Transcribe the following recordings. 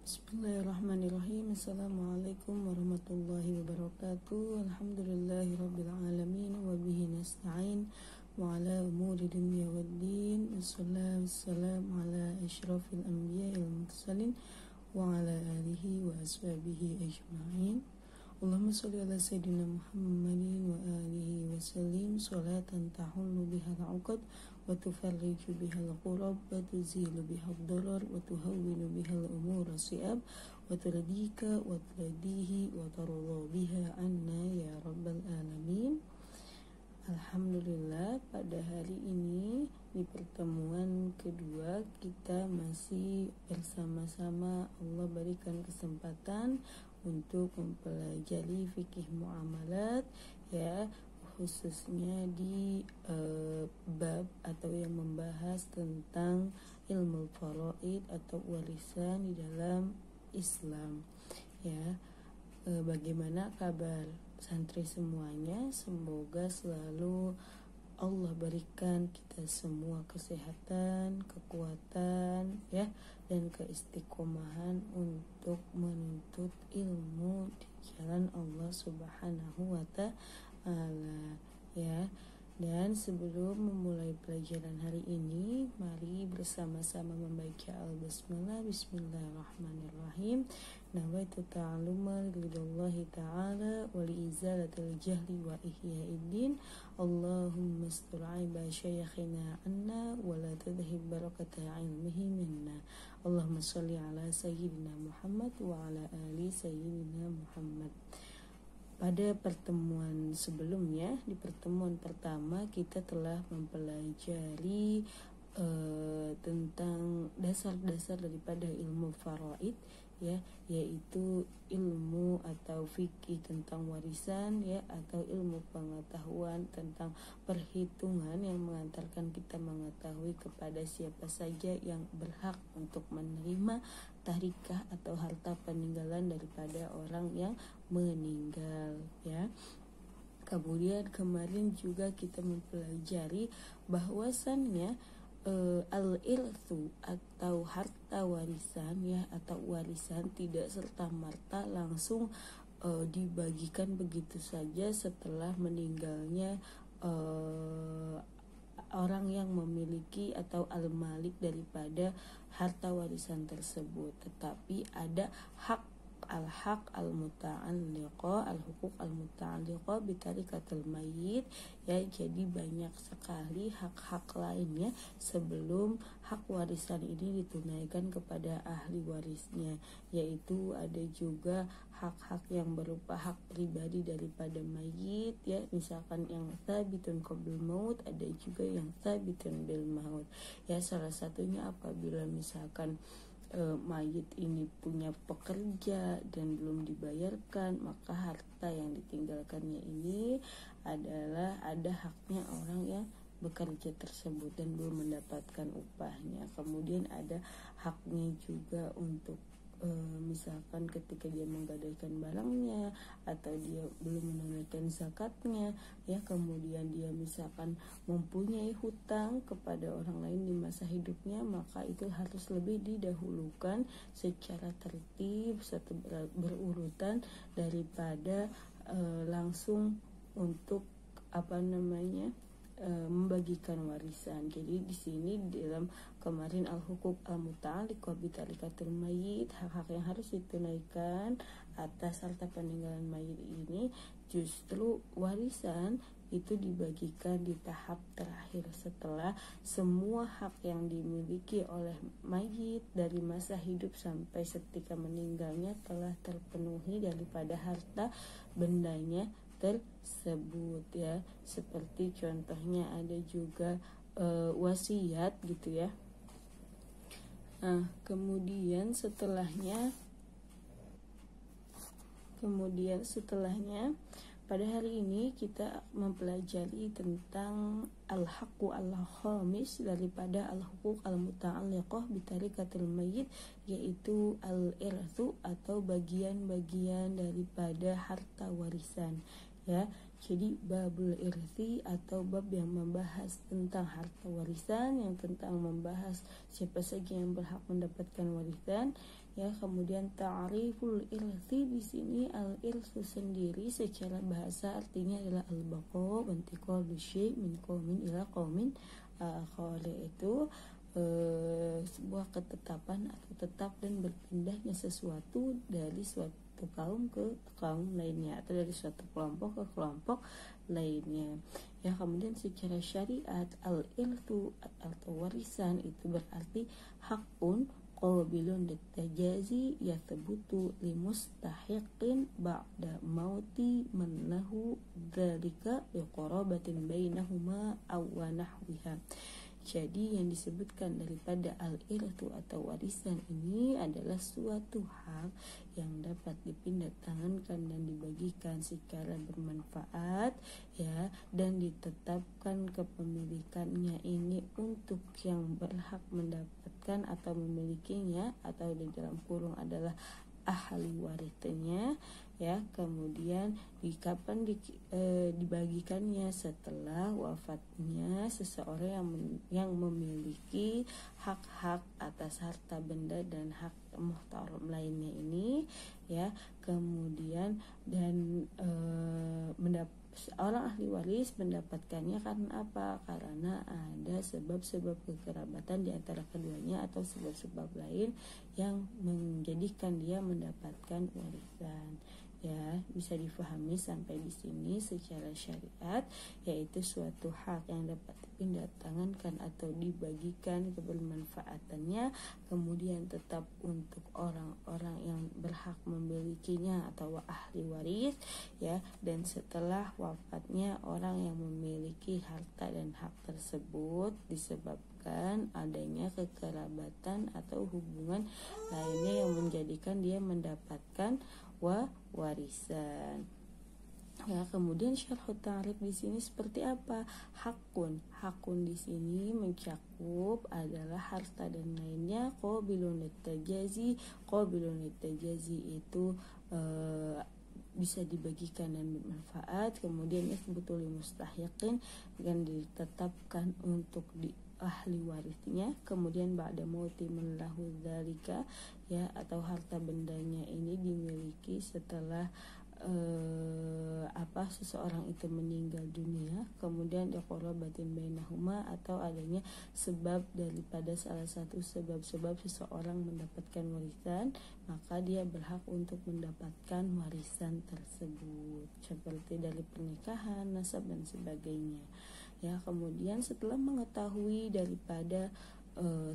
Bismillahirrahmanirrahim. Assalamualaikum warahmatullahi wabarakatuh. Alhamdulillahirabbil alamin wa bihi nasta'in wa ala umuri dunya waddin. Wassalamu ala asyrafil anbiya'il mursalin wa ala alihi wa ashabihi ajma'in. Allahumma sholli ala sayyidina Muhammadin wa alihi wa sallim salatan tahullu bihal 'uqad wa tufarriju bihal qurab wa tuzilu bihal darar wa tuhawwinu bihal umura si'ab wa turadika wa turadihi wa tarudha biha anna ya rabbal alamin. Alhamdulillah, pada hari ini di pertemuan kedua kita masih bersama-sama. Allah berikan kesempatan untuk mempelajari fikih muamalat, ya, khususnya di bab atau yang membahas tentang ilmu faraid atau warisan di dalam Islam, ya. Bagaimana kabar santri semuanya? Semoga selalu Allah berikan kita semua kesehatan, kekuatan, ya, dan keistiqomahan untuk menuntut ilmu di jalan Allah Subhanahu wa Ta'ala, ya. Dan sebelum memulai pelajaran hari ini, mari bersama-sama membaca al-basmalah. Bismillahirrahmanirrahim. Nawaitu ta'alluma lillahi ta'ala wa liizalatil jahli wa ihyaiddin. Allahumma astur aiba syayakhina anna wa la tadhhib barakata ilmihi minna. Allahumma sholli ala sayyidina Muhammad wa ala ali sayyidina Muhammad. Pada pertemuan sebelumnya, di pertemuan pertama kita telah mempelajari tentang dasar-dasar daripada ilmu faraid, ya, yaitu ilmu atau fikih tentang warisan, ya, atau ilmu pengetahuan tentang perhitungan yang mengantarkan kita mengetahui kepada siapa saja yang berhak untuk menerima tarikah atau harta peninggalan daripada orang yang meninggal, ya. Kemudian kemarin juga kita mempelajari bahwasannya al-irthu atau harta warisan, ya, atau warisan tidak serta-merta langsung dibagikan begitu saja setelah meninggalnya orang yang memiliki atau al-malik daripada harta warisan tersebut, tetapi ada hak al-haq al-muta'alliqa, al-huquq al-muta'alliqa bitarikatil mayyit, ya. Jadi banyak sekali hak-hak lainnya sebelum hak warisan ini ditunaikan kepada ahli warisnya, yaitu ada juga hak-hak yang berupa hak pribadi daripada mayit, ya, misalkan yang tsabitun qabl maut, ada juga yang tsabitun bil maut, ya. Salah satunya apabila misalkan mayit ini punya pekerja dan belum dibayarkan, maka harta yang ditinggalkannya ini adalah ada haknya orang yang bekerja tersebut dan belum mendapatkan upahnya. Kemudian ada haknya juga untuk misalkan ketika dia menggadaikan barangnya atau dia belum menunaikan zakatnya, ya, kemudian dia misalkan mempunyai hutang kepada orang lain di masa hidupnya, maka itu harus lebih didahulukan secara tertib serta berurutan daripada langsung untuk membagikan warisan. Jadi di sini dalam kemarin al-huquq al-muta'alliqah bitarikatil mayyit, hak-hak yang harus ditunaikan atas harta peninggalan mayit ini, justru warisan itu dibagikan di tahap terakhir setelah semua hak yang dimiliki oleh mayit dari masa hidup sampai setika meninggalnya telah terpenuhi daripada harta bendanya tersebut, ya. Seperti contohnya ada juga wasiat, gitu, ya. Nah, kemudian setelahnya pada hari ini kita mempelajari tentang al-haqqu al-khamis daripada al-huquq al-muta'alliqah bitarikatil mayyit, yaitu al-irthu atau bagian-bagian daripada harta warisan, ya. Jadi babul irthi atau bab yang membahas tentang harta warisan, yang tentang membahas siapa saja yang berhak mendapatkan warisan. Ya, kemudian ta'riful irthi di sini al-irthu sendiri secara bahasa artinya adalah al-baqa intiqalu syai' min qaumin ila qaumin akhar, itu sebuah ketetapan atau tetap dan berpindahnya sesuatu dari suatu kaum ke kaum lainnya atau dari suatu kelompok ke kelompok lainnya. Ya, kemudian secara syariat al-irthu atau warisan itu berarti hakun qabilun litajazi yathbutu limustahiqin ba'da mauti man lahu dzalika liqarabatin bainahuma aw wa nahwiha. Jadi yang disebutkan daripada al-irthu atau warisan ini adalah suatu hak yang dapat dipindah tangankan dan dibagikan secara bermanfaat, ya, dan ditetapkan kepemilikannya ini untuk yang berhak mendapatkan atau memilikinya, atau di dalam kurung adalah ahli warisnya, ya. Kemudian kapan dibagikannya? Setelah wafatnya seseorang yang memiliki hak-hak atas harta benda dan hak muhtaram lainnya ini, ya. Kemudian dan seorang ahli waris mendapatkannya karena apa? Karena ada sebab-sebab kekerabatan di antara keduanya atau sebab-sebab lain yang menjadikan dia mendapatkan warisan. Ya, bisa difahami sampai di sini secara syariat, yaitu suatu hak yang dapat dipindah tangankan atau dibagikan kebermanfaatannya, kemudian tetap untuk orang-orang yang berhak memilikinya atau ahli waris, ya, dan setelah wafatnya orang yang memiliki harta dan hak tersebut disebabkan adanya kekerabatan atau hubungan lainnya yang menjadikan dia mendapatkan warisan. Ya, kemudian syarh ta'rif di sini seperti apa? Hakun di sini mencakup adalah harta dan lainnya. Qabilun litajazi itu bisa dibagikan dan bermanfaat. Kemudian sebetulnya mustahiqin dan ditetapkan untuk ahli warisnya. Kemudian ba'da mauti man lahu dzalika, ya, atau harta bendanya ini dimiliki setelah seseorang itu meninggal dunia. Kemudian liqarabatin bainahuma, atau adanya sebab daripada salah satu sebab-sebab seseorang mendapatkan warisan, maka dia berhak untuk mendapatkan warisan tersebut, seperti dari pernikahan, nasab dan sebagainya. Ya, kemudian setelah mengetahui daripada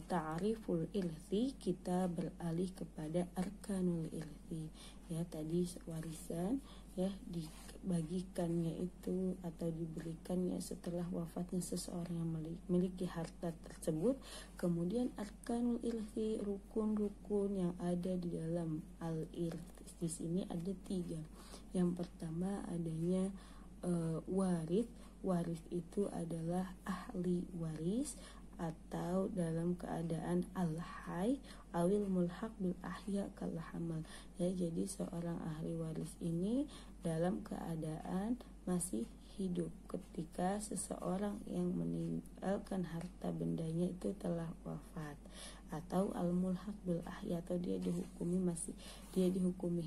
ta'riful irthi, kita beralih kepada arkanul irthi. Ya, tadi warisan, ya, dibagikannya itu atau diberikannya setelah wafatnya seseorang yang memiliki harta tersebut. Kemudian arkanul irthi, rukun-rukun yang ada di dalam al-irthi di sini ada 3. Yang pertama adanya waris itu adalah ahli waris atau dalam keadaan al-hay awil mulhaq bil ahya kal hamal. Ya, jadi seorang ahli waris ini dalam keadaan masih hidup ketika seseorang yang meninggalkan harta bendanya itu telah wafat, atau al-mulhaq bil ahya, atau dia dihukumi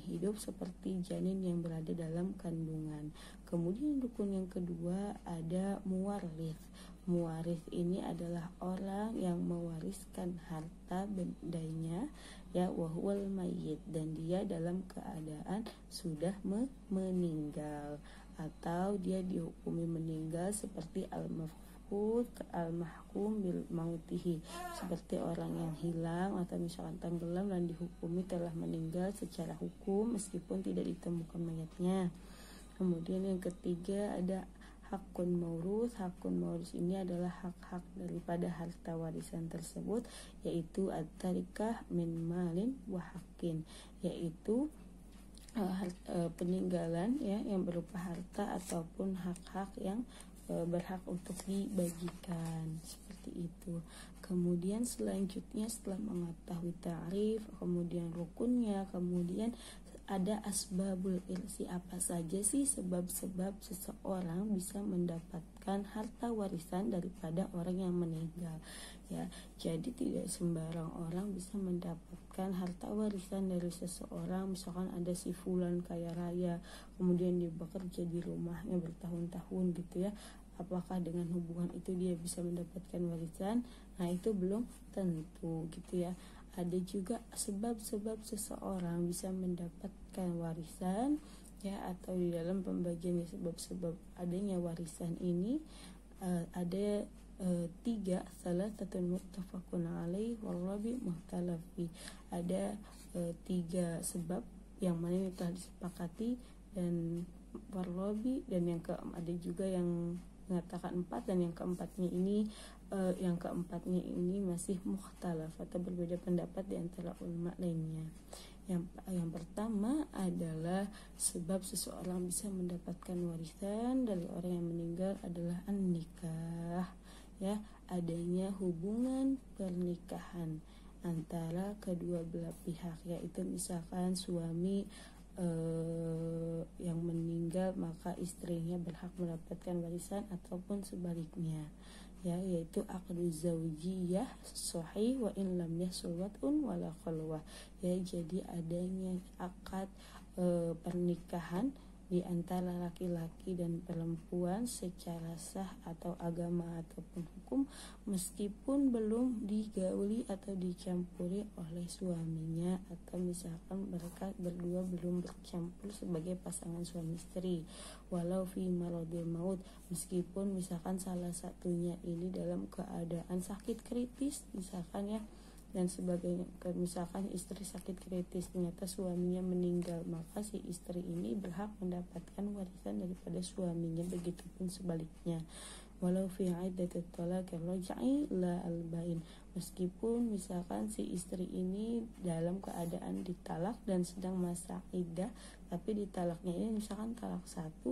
hidup seperti janin yang berada dalam kandungan. Kemudian rukun yang kedua ada muwarith. Muwarith ini adalah orang yang mewariskan harta bendanya, ya, wahwal mayyit, dan dia dalam keadaan sudah meninggal atau dia dihukumi meninggal seperti al-mahkum bil mautihi, seperti orang yang hilang atau misalkan tenggelam dan dihukumi telah meninggal secara hukum meskipun tidak ditemukan mayatnya. Kemudian yang ketiga ada hakun maurus. Hakun maurus ini adalah hak-hak daripada harta warisan tersebut, yaitu at-tarikah min malin wa haqqin, yaitu peninggalan, ya, yang berupa harta ataupun hak-hak yang berhak untuk dibagikan, seperti itu. Kemudian selanjutnya setelah mengetahui ta'rif, kemudian rukunnya, kemudian ada asbabul irsi, apa saja sih sebab-sebab seseorang bisa mendapatkan harta warisan daripada orang yang meninggal ya. Jadi tidak sembarang orang bisa mendapatkan harta warisan dari seseorang. Misalkan ada si fulan kaya raya, kemudian dia bekerja di rumahnya bertahun-tahun gitu ya, apakah dengan hubungan itu dia bisa mendapatkan warisan? Nah, itu belum tentu gitu ya. Ada juga sebab-sebab seseorang bisa mendapatkan warisan ya, atau di dalam pembagian sebab-sebab adanya warisan ini ada 3, salah satu muttafaqun alaih warabi muhtalafi. Ada 3 sebab yang mana ini telah disepakati dan warabi, dan yang ada juga yang mengatakan 4, dan yang keempatnya ini masih mukhtalaf atau berbeda pendapat di antara ulama lainnya. Yang pertama adalah sebab seseorang bisa mendapatkan warisan dari orang yang meninggal adalah an-nikah ya, adanya hubungan pernikahan antara kedua belah pihak, yaitu misalkan suami yang meninggal maka istrinya berhak mendapatkan warisan, ataupun sebaliknya ya, yaitu aqdu zaujiyah sahih wa in lam yahsul wat'un wala khalwah ya. Jadi adanya akad pernikahan di antara laki-laki dan perempuan secara sah atau agama ataupun hukum, meskipun belum digauli atau dicampuri oleh suaminya, atau misalkan mereka berdua belum bercampur sebagai pasangan suami istri, walau fi maradil maut, meskipun misalkan salah satunya ini dalam keadaan sakit kritis misalkan ya, dan sebagainya. Misalkan istri sakit kritis, ternyata suaminya meninggal, maka si istri ini berhak mendapatkan warisan daripada suaminya, begitupun sebaliknya. Walau fi iddatit talaq raj'i la albain, meskipun misalkan si istri ini dalam keadaan ditalak dan sedang masa iddah, tapi ditalaknya ini misalkan talak 1,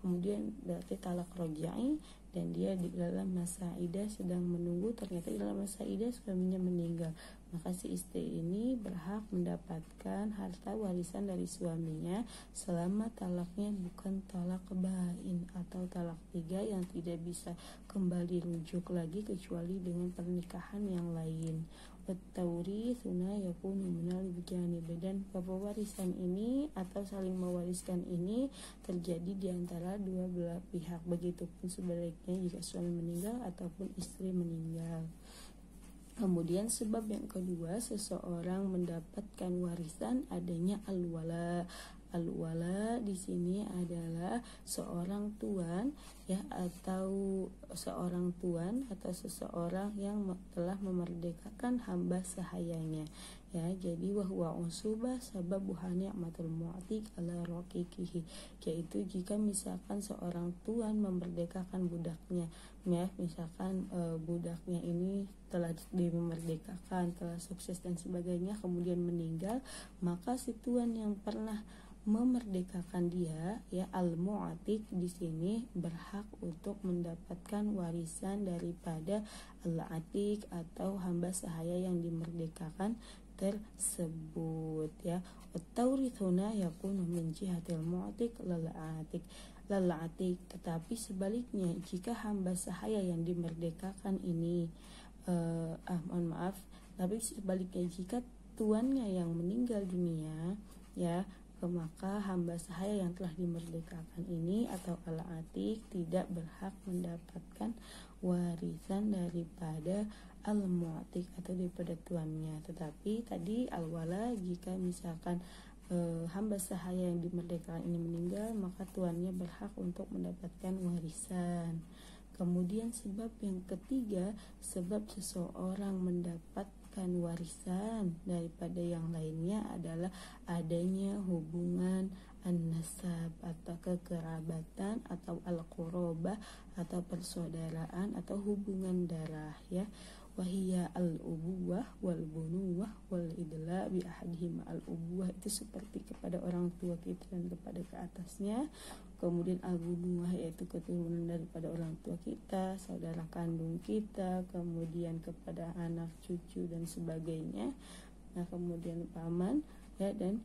kemudian berarti talak raj'i, dan dia di dalam masa iddah sedang menunggu, ternyata di dalam masa iddah suaminya meninggal, maka si istri ini berhak mendapatkan harta warisan dari suaminya selama talaknya bukan talak bain atau talak 3 yang tidak bisa kembali rujuk lagi kecuali dengan pernikahan yang lain. At-tawritsuna yakunu minal bijani, dan pewarisan ini atau saling mewariskan ini terjadi di antara dua belah pihak, begitupun sebaliknya jika suami meninggal ataupun istri meninggal. Kemudian sebab yang kedua, seseorang mendapatkan warisan adanya al-wala. Al-wala di sini adalah seorang tuan ya, atau seorang tuan atau seseorang yang telah memerdekakan hamba sahayanya ya. Jadi wahwa usubah sababu ni'matul mu'tiq ala raqiqihi, yaitu jika misalkan seorang tuan memerdekakan budaknya ya, misalkan budaknya ini telah dimerdekakan, telah sukses dan sebagainya, kemudian meninggal, maka si tuan yang pernah memerdekakan dia ya, al-mu'atiq di sini berhak untuk mendapatkan warisan daripada al-atiq atau hamba sahaya yang dimerdekakan tersebut ya. At-tawritsuna yakunu min jihatil mu'atiq lal-atiq, tetapi sebaliknya jika hamba sahaya yang dimerdekakan ini mohon maaf, tapi sebaliknya jika tuannya yang meninggal dunia ya, maka hamba sahaya yang telah dimerdekakan ini atau al-atiq tidak berhak mendapatkan warisan daripada al-mu'tiq atau daripada tuannya. Tetapi tadi al-wala, jika misalkan hamba sahaya yang dimerdekakan ini meninggal, maka tuannya berhak untuk mendapatkan warisan. Kemudian sebab yang ketiga, sebab seseorang mendapatkan warisan daripada yang lainnya adalah adanya hubungan an-nasab atau kekerabatan atau al-qurabah atau persaudaraan atau hubungan darah ya. Wahiyya al-ubuwah wal bunuwah wal idla bi ahadihim. Al-ubuwah itu seperti kepada orang tua kita dan kepada ke atasnya. Kemudian al-bunuwah yaitu keturunan daripada orang tua kita, saudara kandung kita, kemudian kepada anak, cucu dan sebagainya. Nah, kemudian paman ya, dan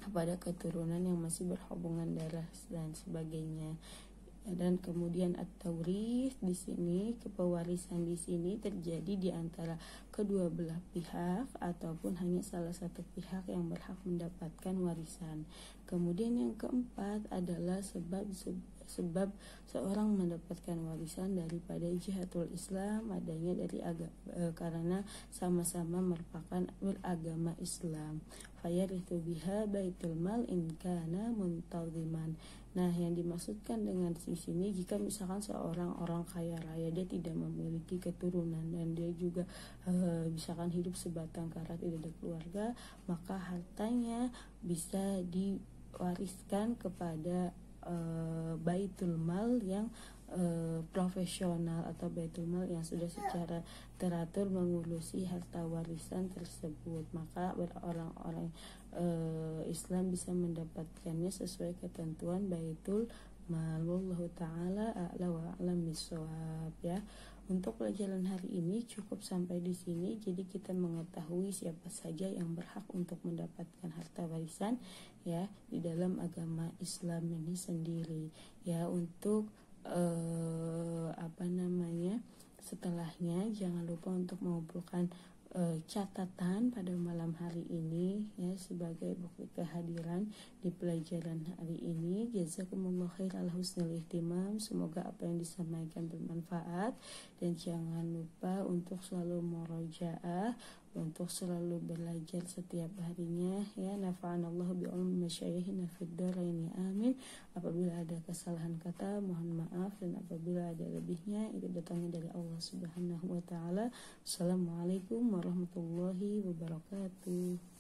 kepada keturunan yang masih berhubungan darah dan sebagainya. Dan kemudian at-taurits di sini, kepewarisan di sini terjadi di antara kedua belah pihak ataupun hanya salah satu pihak yang berhak mendapatkan warisan. Kemudian yang keempat adalah sebab seorang mendapatkan warisan daripada jihadul Islam, adanya dari karena sama-sama merupakan beragama Islam. Fayarithu biha baitul mal in kana muntaziman. Nah, yang dimaksudkan dengan di sini, jika misalkan seorang orang kaya raya dia tidak memiliki keturunan dan dia juga misalkan hidup sebatang kara, tidak ada keluarga, maka hartanya bisa diwariskan kepada baitul mal yang profesional atau baitul mal yang sudah secara teratur mengurusi harta warisan tersebut. Maka orang-orang Islam bisa mendapatkannya sesuai ketentuan baitul mal. Wallahu taala a'la wa a'lam bissawab ya. Untuk pelajaran hari ini cukup sampai di sini. Jadi kita mengetahui siapa saja yang berhak untuk mendapatkan harta warisan ya di dalam agama Islam ini sendiri ya. Untuk setelahnya jangan lupa untuk mengumpulkan catatan pada malam hari ini ya sebagai bukti kehadiran di pelajaran hari ini. Jazakumullah khair ala husnul ihtimam. Semoga apa yang disampaikan bermanfaat, dan jangan lupa untuk selalu murojaah, untuk selalu belajar setiap harinya ya. Nafa'anallahu bi'ulmi masyayikhina fid dharaini amin. Apabila ada kesalahan kata mohon maaf, dan apabila ada lebihnya itu datangnya dari Allah Subhanahu wa taala. Assalamualaikum warahmatullahi wabarakatuh.